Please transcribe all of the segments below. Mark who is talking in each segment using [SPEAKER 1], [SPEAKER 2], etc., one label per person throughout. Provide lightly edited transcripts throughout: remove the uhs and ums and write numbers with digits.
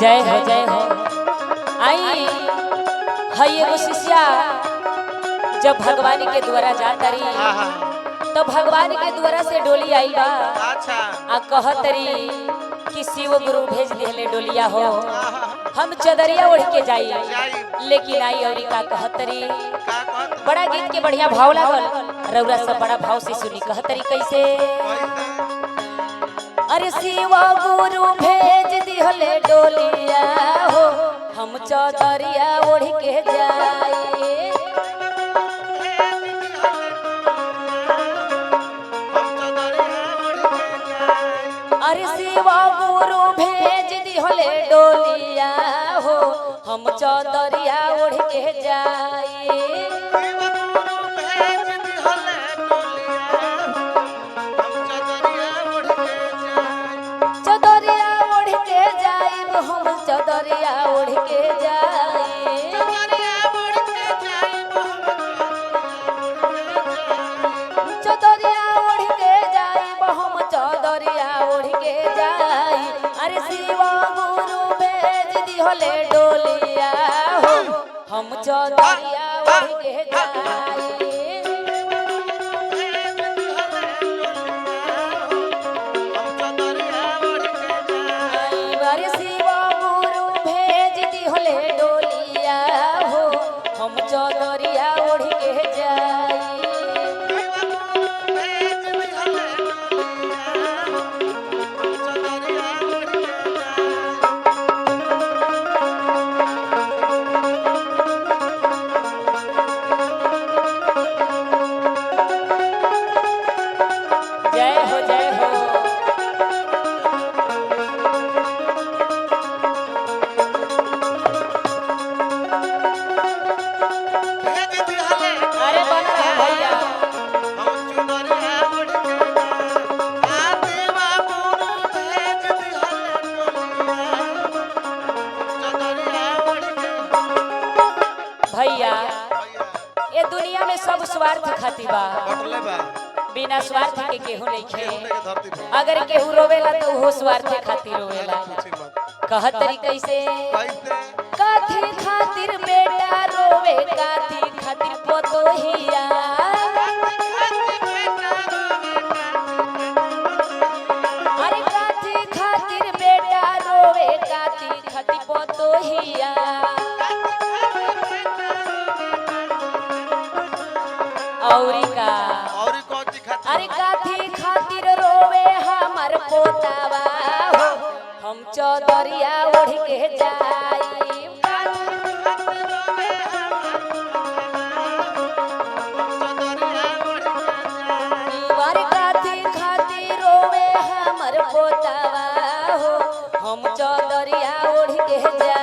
[SPEAKER 1] जय हो आई हई एगो शिष्या जब भगवान के द्वारा जाता रही तो भगवान के द्वारा से डोली आई बा।
[SPEAKER 2] अच्छा
[SPEAKER 1] आ कहतरी कि शिव गुरु भेज दिले डोलिया हो हम चदरिया ओढ़ के जाई, लेकिन आई और का कहतरी बड़ा गीत के बढ़िया भाव लागल रउरा सब बड़ा भाव से सुनी। कहतरी कैसे अरे शिव गुरु भेज दिले डोलिया हो हम चदरिया ओढ़ के जाई। अरे शिव गुरु भेज दिले डोलिया हो हम चदरिया ओढ़ के जाई। चदरिया ओढ़ के जाई हम चदरिया ओढ़ के जाई। चदरिया ओढ़ के जाई हम चदरिया ओढ़ के जाई। अरे शिव गुरु भेज दिले डोलिया हो हम चदरिया ओढ़ के जाई। अरे शिव गुरु भेज दिले डोलिया हो हम चदरिया ओढ़ के जाई। जय हो जय हो अरे बन रहा भैया भैया ये दुनिया में सब स्वार्थ खातिर बा, बिना स्वार्थ के केहू नहीं खे। अगर केहू रोवेला तो वो स्वार्थ खातिर रोवेला। कहतरी कैसे काथी खातिर बेटा रोवे काथी खातिर पोतोहिया। अरे काथी खातिर बेटा रोवे काथी खातिर पोतोहिया। औरी का अरे काथी खातिर रोवे हमर पोतावा हो हम चदरिया ओढ़ के जाई। अरे काथी खातिर रोवे हमर पोतावा हो हम चदरिया ओढ़ के जाई।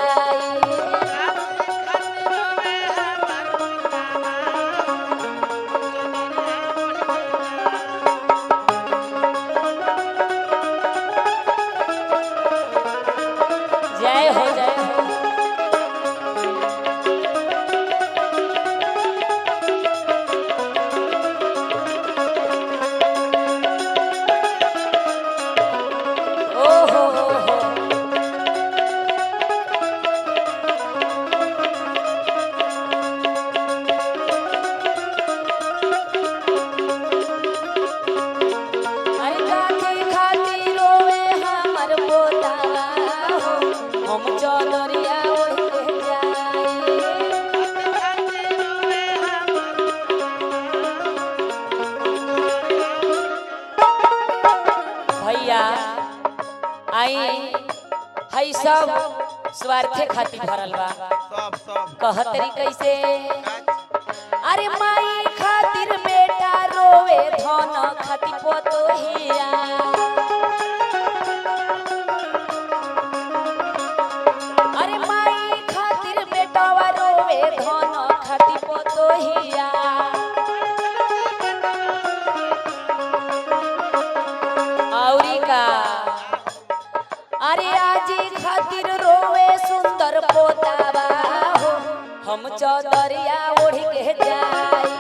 [SPEAKER 1] जय हो जय हो ओ हो अरे काथी खातिर रोवे हमर पोतावा हो हम चदरिया ओढ़ के जाई। भैया आई हई सब स्वार्थे खातिर भरल बा। कहतरी कैसे अरे माई खातिर बेटा रोवे धन खातिर पोतोहिया। अरे माई खातिर बेटावा रोवे धन खातिर पोतोहिया। औरी का अरे आजी खातिर रोवे सुंदर पोतावा हो हम चदरिया ओढ़ के जाई।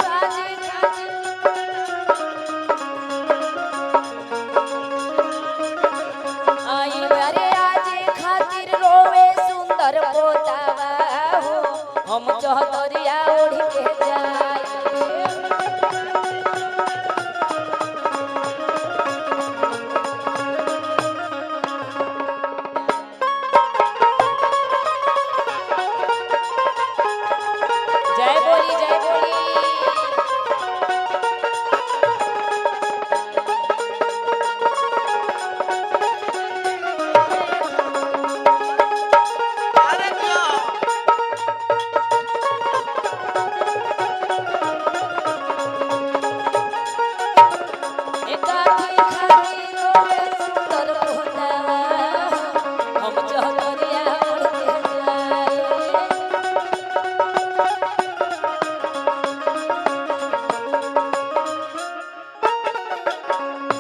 [SPEAKER 1] बाजी खातिर आई अरे आजी खातिर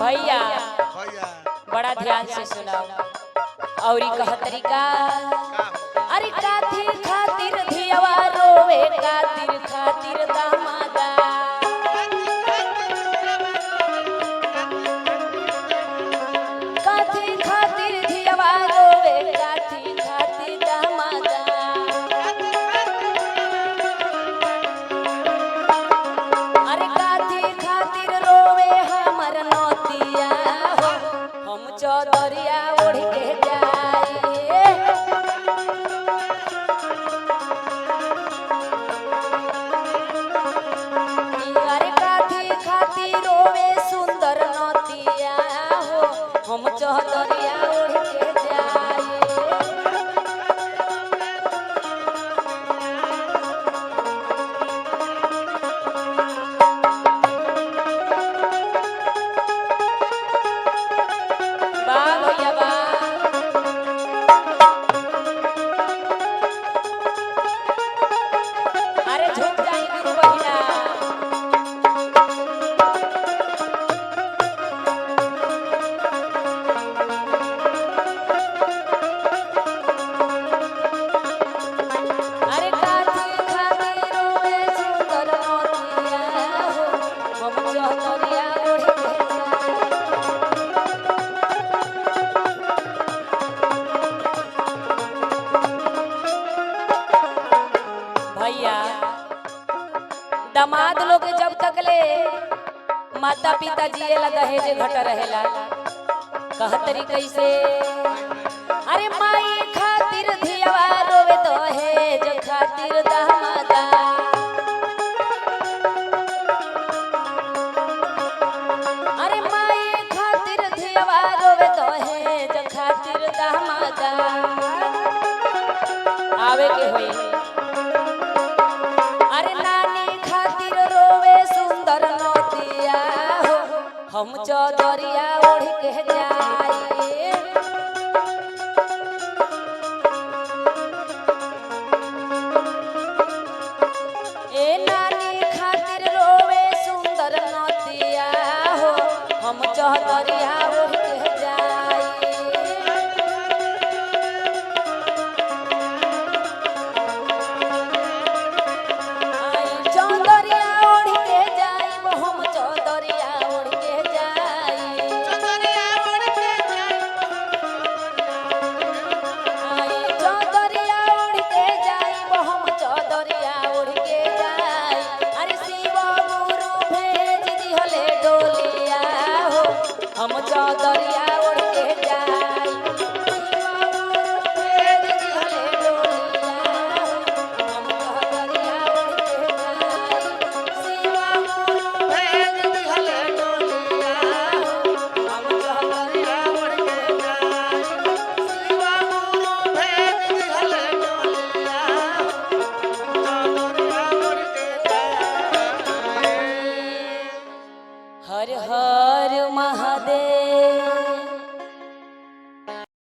[SPEAKER 1] भैया बड़ा ध्यान से सुनाओ। और कह तरीका अरे काथी खातिर धियवा रोवे कातिर खातिर दामादा काथी खातिर धियवा रोवे काथी खातिर दामादा अरे काथी खातिर रोवे हमर नतिया हो हम चौधरिया ओढ़ के जाए अरे काथी खातिर रोवे सुंदर नतिया हो हम चौधरिया ओढ़ के जाए वाह भैया वाह। अरे झुक जाई गुरु बहिना अरे काथी खातिर रोवे सुंदर नतिया हो हम चौधरिया ओढ़ के जाए भैया दामाद लोग जब तक ले माता पिता जिएला दहेज घट रहेला कहतरी कैसे अरे माई खातिर धियवा रोवे दहेज खातिर दामादा अरे माई खातिर धियवा रोवे दहेज खातिर दामादा आवे के होई अरे नानी खातिर रोवे सुंदर नतिया हो हम चौधरिया ओढ़ के जाए